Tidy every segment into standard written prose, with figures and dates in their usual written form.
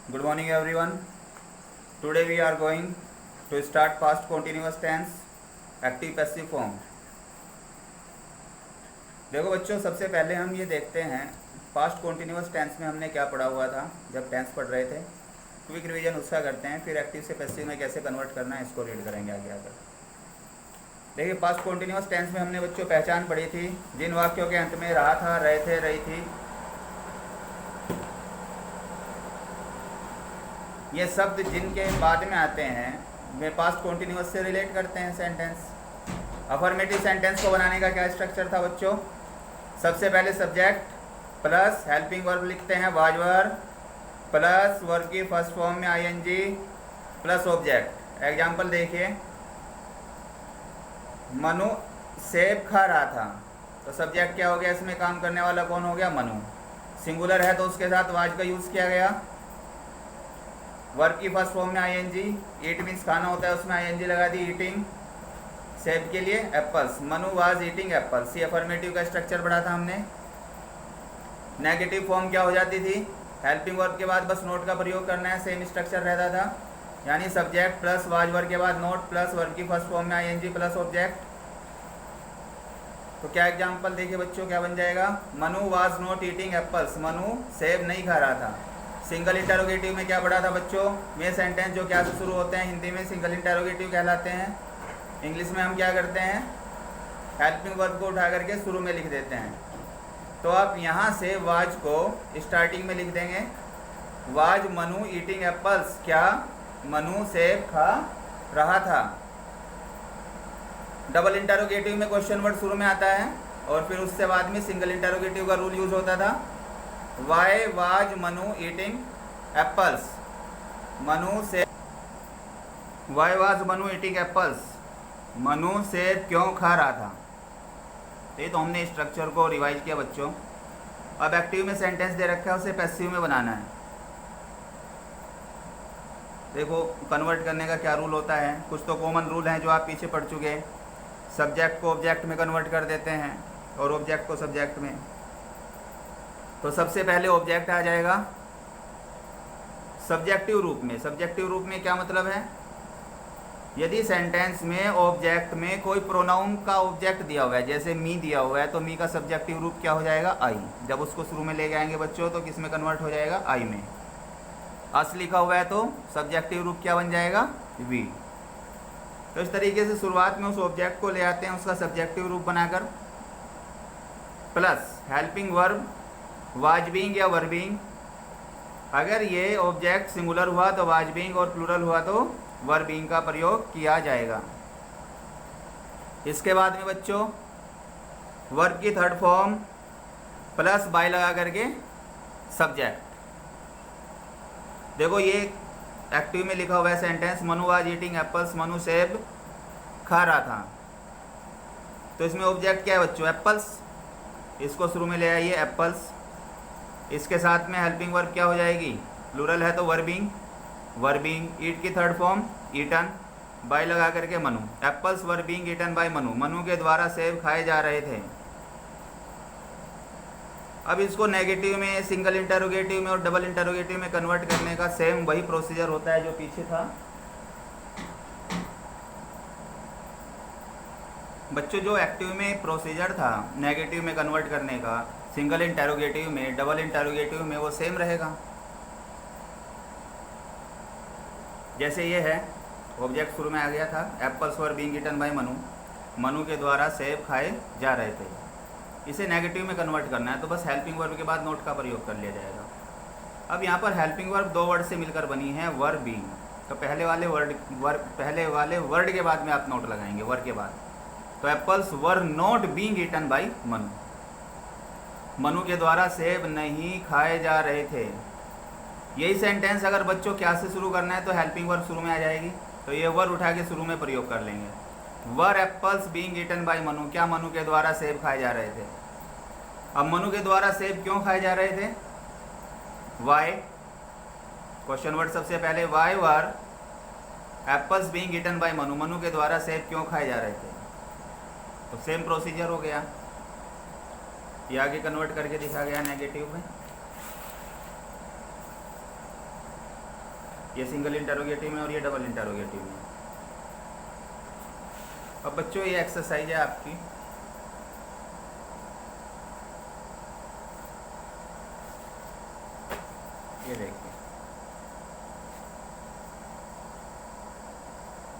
Good morning everyone. Today we are going to start past continuous tense active passive form. देखो बच्चों, सबसे पहले हम ये देखते हैं पास्ट कॉन्टीन्यूस टेंस में हमने क्या पढ़ा हुआ था जब टेंस पढ़ रहे थे। क्विक रिवीजन उसका करते हैं, फिर एक्टिव से पैसिव में कैसे कन्वर्ट करना है इसको रीड करेंगे आगे आकर। देखिए, पास्ट कॉन्टीन्यूस टेंस में हमने बच्चों पहचान पढ़ी थी, जिन वाक्यों के अंत में रहा था, रहे थे, रही थी, ये शब्द जिनके बाद में आते हैं वे पास्ट कॉन्टीन्यूस से रिलेट करते हैं सेंटेंस। अफर्मेटिव सेंटेंस को बनाने का क्या स्ट्रक्चर था बच्चों? सबसे पहले सब्जेक्ट प्लस हेल्पिंग वर्ब लिखते हैं वाज वर्ब प्लस वर्ब की फर्स्ट फॉर्म में आईएनजी प्लस ऑब्जेक्ट। एग्जाम्पल देखिए, मनु सेब खा रहा था, तो सब्जेक्ट क्या हो गया? इसमें काम करने वाला कौन हो गया? मनु। सिंगुलर है तो उसके साथ वाज का यूज़ किया गया। वर्ब की फर्स्ट फॉर्म में आईएनजी, ईट मीन्स खाना होता है, उसमें आईएनजी लगा दी ईटिंग। सेब के लिए apples, Manu was eating apples. ये अफर्मेटिव का स्ट्रक्चर पढ़ा था हमने। नेगेटिव फॉर्म क्या हो जाती थी? हेल्पिंग वर्ब के बाद बस नोट का प्रयोग करना है, सेम स्ट्रक्चर रहता था, यानी सब्जेक्ट प्लस वाज वर्ब के बाद नोट प्लस वर्ब की फर्स्ट फॉर्म में आईएनजी प्लस ऑब्जेक्ट। तो क्या एग्जाम्पल देखिए बच्चों, क्या बन जाएगा? Manu was not eating apples, Manu सेब नहीं खा रहा था। सिंगल इंटरोगेटिव में क्या पढ़ा था बच्चों? वे सेंटेंस जो क्या से शुरू होते हैं, हिंदी में सिंगल इंटरोगेटिव कहलाते हैं। इंग्लिश में हम क्या करते हैं? हेल्पिंग वर्ब को उठा करके शुरू में लिख देते हैं। तो आप यहाँ से वाज को स्टार्टिंग में लिख देंगे, वाज मनु ईटिंग एप्पल्स, क्या मनु सेब खा रहा था। डबल इंटरोगेटिव में क्वेश्चन वर्ड शुरू में आता है और फिर उससे बाद में सिंगल इंटरोगेटिव का रूल यूज होता था। Why was Manu eating apples, Manu से why was Manu eating apples, Manu सेब क्यों खा रहा था। ये तो हमने स्ट्रक्चर को रिवाइज किया बच्चों। अब एक्टिव में सेंटेंस दे रखा है, उसे पैसिव में बनाना है। देखो, कन्वर्ट करने का क्या रूल होता है? कुछ तो कॉमन रूल हैं जो आप पीछे पढ़ चुके हैं। सब्जेक्ट को ऑब्जेक्ट में कन्वर्ट कर देते हैं और ऑब्जेक्ट को सब्जेक्ट में। तो सबसे पहले ऑब्जेक्ट आ जाएगा सब्जेक्टिव रूप में। सब्जेक्टिव रूप में क्या मतलब है? यदि सेंटेंस में ऑब्जेक्ट में कोई प्रोनाउन का ऑब्जेक्ट दिया हुआ है, जैसे मी दिया हुआ है, तो मी का सब्जेक्टिव रूप क्या हो जाएगा? आई। जब उसको शुरू में ले जाएंगे बच्चों तो किस में कन्वर्ट हो जाएगा? आई में। अस लिखा हुआ है तो सब्जेक्टिव रूप क्या बन जाएगा? वी। तो इस तरीके से शुरुआत में उस ऑब्जेक्ट को ले आते हैं, उसका सब्जेक्टिव रूप बनाकर, plus helping verb was being या वर बीइंग। अगर ये ऑब्जेक्ट सिंगुलर हुआ तो वाज बीइंग और प्लूरल हुआ तो वर बीइंग का प्रयोग किया जाएगा। इसके बाद में बच्चों वर्ब की थर्ड फॉर्म प्लस बाय लगा करके सब्जेक्ट। देखो, ये एक्टिव में लिखा हुआ है sentence, Manu was eating apples, Manu सेब खा रहा था। तो इसमें ऑब्जेक्ट क्या है बच्चों? एप्पल्स। इसको शुरू में ले आइए, एप्पल्स। इसके साथ में हेल्पिंग वर्ब क्या हो जाएगी? प्लूरल है तो वर्बिंग, वर्बिंग। ईट की थर्ड फॉर्म ईटन, बाय लगा करके Manu. Apples were being eaten by Manu, Manu के द्वारा सेब खाए जा रहे थे। अब इसको नेगेटिव में, सिंगल इंटरोगेटिव में और डबल इंटरोगेटिव में कन्वर्ट करने का सेम वही प्रोसीजर होता है जो पीछे था बच्चों। जो एक्टिव में प्रोसीजर था नेगेटिव में कन्वर्ट करने का, सिंगल इंटरोगेटिव में, डबल इंटरोगेटिव में, वो सेम रहेगा। जैसे ये है, ऑब्जेक्ट शुरू में आ गया था, apples were being eaten by Manu, Manu के द्वारा सेब खाए जा रहे थे। इसे नेगेटिव में कन्वर्ट करना है तो बस हेल्पिंग वर्ब के बाद नोट का प्रयोग कर लिया जाएगा। अब यहाँ पर हेल्पिंग वर्ब दो वर्ड से मिलकर बनी है, वर बीइंग। तो पहले वाले वर्ड के बाद में आप नोट लगाएंगे, वर के बाद। तो apples were not being eaten by Manu, Manu के द्वारा सेब नहीं खाए जा रहे थे। यही सेंटेंस अगर बच्चों क्या से शुरू करना है तो हेल्पिंग वर्ब शुरू में आ जाएगी, तो ये वर उठा के शुरू में प्रयोग कर लेंगे। Were apples being eaten by Manu, क्या मनु के द्वारा सेब खाए जा रहे थे। अब मनु के द्वारा सेब क्यों खाए जा रहे थे? वाई। क्वेश्चन वर्ड सबसे पहले, why were apples being eaten by Manu, Manu के द्वारा सेब क्यों खाए जा रहे थे। तो सेम प्रोसीजर हो गया। ये आगे कन्वर्ट करके दिखा गया नेगेटिव में। ये सिंगल इंटरोगेटिव में और ये डबल इंटरोगेटिव में। अब बच्चों ये एक्सरसाइज है आपकी, ये देखिए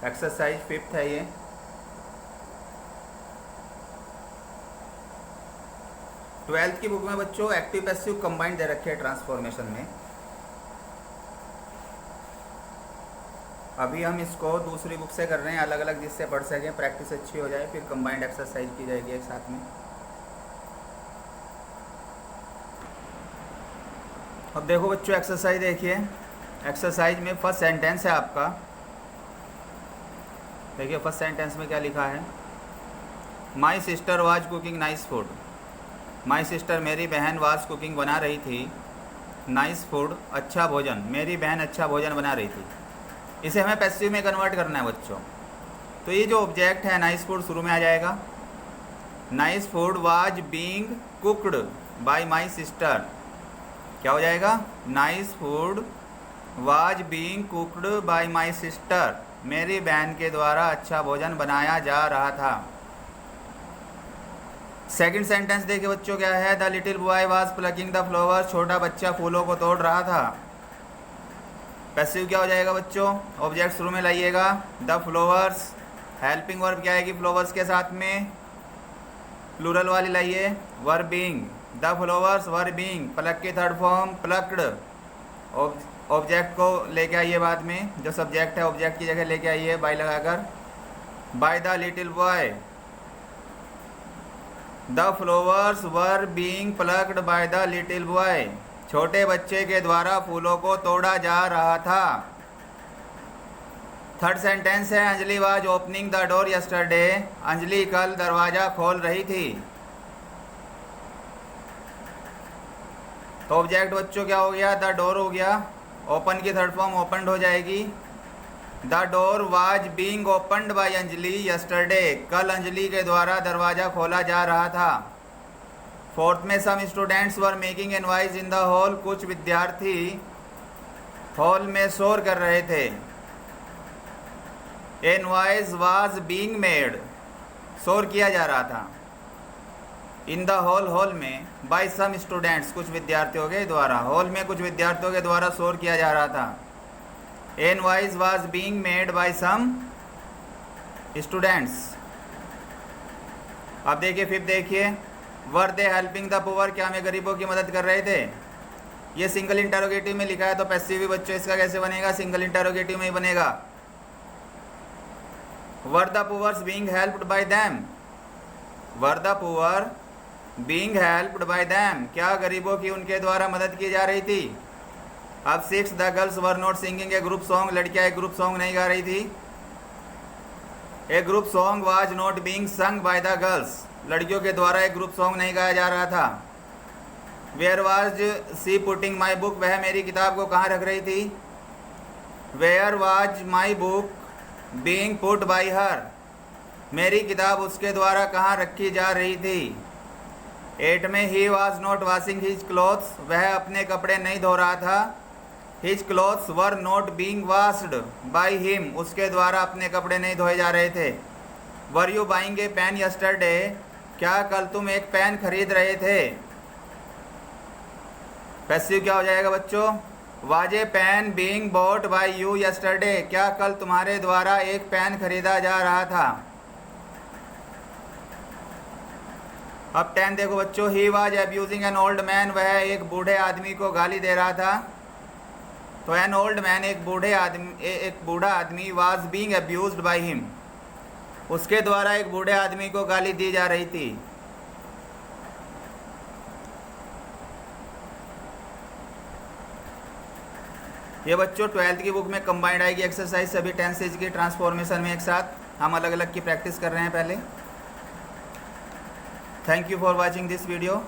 एक्सरसाइज 5th है ये। ट्वेल्थ की बुक में बच्चों एक्टिव पैसिव कंबाइंड दे रखे हैं ट्रांसफॉर्मेशन में। अभी हम इसको दूसरी बुक से कर रहे हैं अलग अलग, जिससे पढ़ सकें, प्रैक्टिस अच्छी हो जाए, फिर कंबाइंड एक्सरसाइज की जाएगी एक साथ में। अब देखो बच्चों एक्सरसाइज देखिए, एक्सरसाइज में फर्स्ट सेंटेंस है आपका। देखिए फर्स्ट सेंटेंस में क्या लिखा है, my sister was cooking nice food. My sister मेरी बहन वाज कुकिंग बना रही थी, नाइस फूड अच्छा भोजन, मेरी बहन अच्छा भोजन बना रही थी। इसे हमें पैसिव में कन्वर्ट करना है बच्चों। तो ये जो ऑब्जेक्ट है नाइस फूड शुरू में आ जाएगा, nice food was being cooked bye my sister. क्या हो जाएगा, nice food was being cooked bye my sister, मेरी बहन के द्वारा अच्छा भोजन बनाया जा रहा था। सेकंड सेंटेंस देखिए बच्चों क्या है, the little boy was plucking the flowers, छोटा बच्चा फूलों को तोड़ रहा था। पैसिव क्या हो जाएगा बच्चों, ऑब्जेक्ट शुरू में लाइएगा, द फ्लावर्स, हेल्पिंग वर्ब क्या आएगी फ्लावर्स के साथ में, प्लूरल वाली लाइए, were being, the flowers were being, pluck की थर्ड फॉर्म प्लक्ड, ऑब्जेक्ट को लेके आइए बाद में, जो सब्जेक्ट है ऑब्जेक्ट की जगह लेके आइए बाय लगाकर, by the little boy, the flowers were being plucked by the little boy, छोटे बच्चे के द्वारा फूलों को तोड़ा जा रहा था। थर्ड सेंटेंस है, Anjali was opening the door yesterday, Anjali कल दरवाजा खोल रही थी। तो ऑब्जेक्ट बच्चों क्या हो गया, द डोर हो गया, ओपन की थर्ड फॉर्म ओपनड हो जाएगी, the door was being opened by Anjali yesterday, कल अंजलि के द्वारा दरवाजा खोला जा रहा था। फोर्थ में some students were making a noise in the hall, कुछ विद्यार्थी हॉल में शोर कर रहे थे। A noise was being made, शोर किया जा रहा था। इन द हॉल, हॉल में, बाय सम स्टूडेंट्स, कुछ विद्यार्थियों के द्वारा, हॉल में कुछ विद्यार्थियों के द्वारा शोर किया जा रहा था। A noise was being made by some students. अब देखिए फिर देखिए, were they helping the poor, क्या हमें गरीबों की मदद कर रहे थे। ये सिंगल इंटरोगेटिव में लिखा है, तो पैसिव भी बच्चों इसका कैसे बनेगा, सिंगल इंटरोगेटिव में ही बनेगा। Were the poors being helped by them, were the poor being helped by them, क्या गरीबों की उनके द्वारा मदद की जा रही थी। अब 6, the girls were not singing a group song, लड़कियां एक ग्रुप सॉन्ग नहीं गा रही थी। A group song was not being sung by the girls, लड़कियों के द्वारा एक ग्रुप सॉन्ग नहीं गाया जा रहा था। Where was she putting my book, वह मेरी किताब को कहाँ रख रही थी। Where was my book being put by her, मेरी किताब उसके द्वारा कहाँ रखी जा रही थी। 8 में ही was not washing his clothes, वह अपने कपड़े नहीं धो रहा था। His clothes were not being washed by him, उसके द्वारा अपने कपड़े नहीं धोए जा रहे थे। Were you buying a pen yesterday, क्या कल तुम एक पेन खरीद रहे थे। पैसिव क्या हो जाएगा बच्चों, was a pen being bought by you yesterday, क्या कल तुम्हारे द्वारा एक पेन खरीदा जा रहा था। अब 10 देखो बच्चों, he was abusing an old man, वह एक बूढ़े आदमी को गाली दे रहा था। तो एन ओल्ड मैन, एक बूढ़ा आदमी, was being abused by him, उसके द्वारा एक बूढ़े आदमी को गाली दी जा रही थी। ये बच्चों 12th की बुक में कंबाइंड आएगी एक्सरसाइज, सभी टेंसेज की ट्रांसफॉर्मेशन में एक साथ हम अलग अलग की प्रैक्टिस कर रहे हैं पहले। Thank you for watching this video.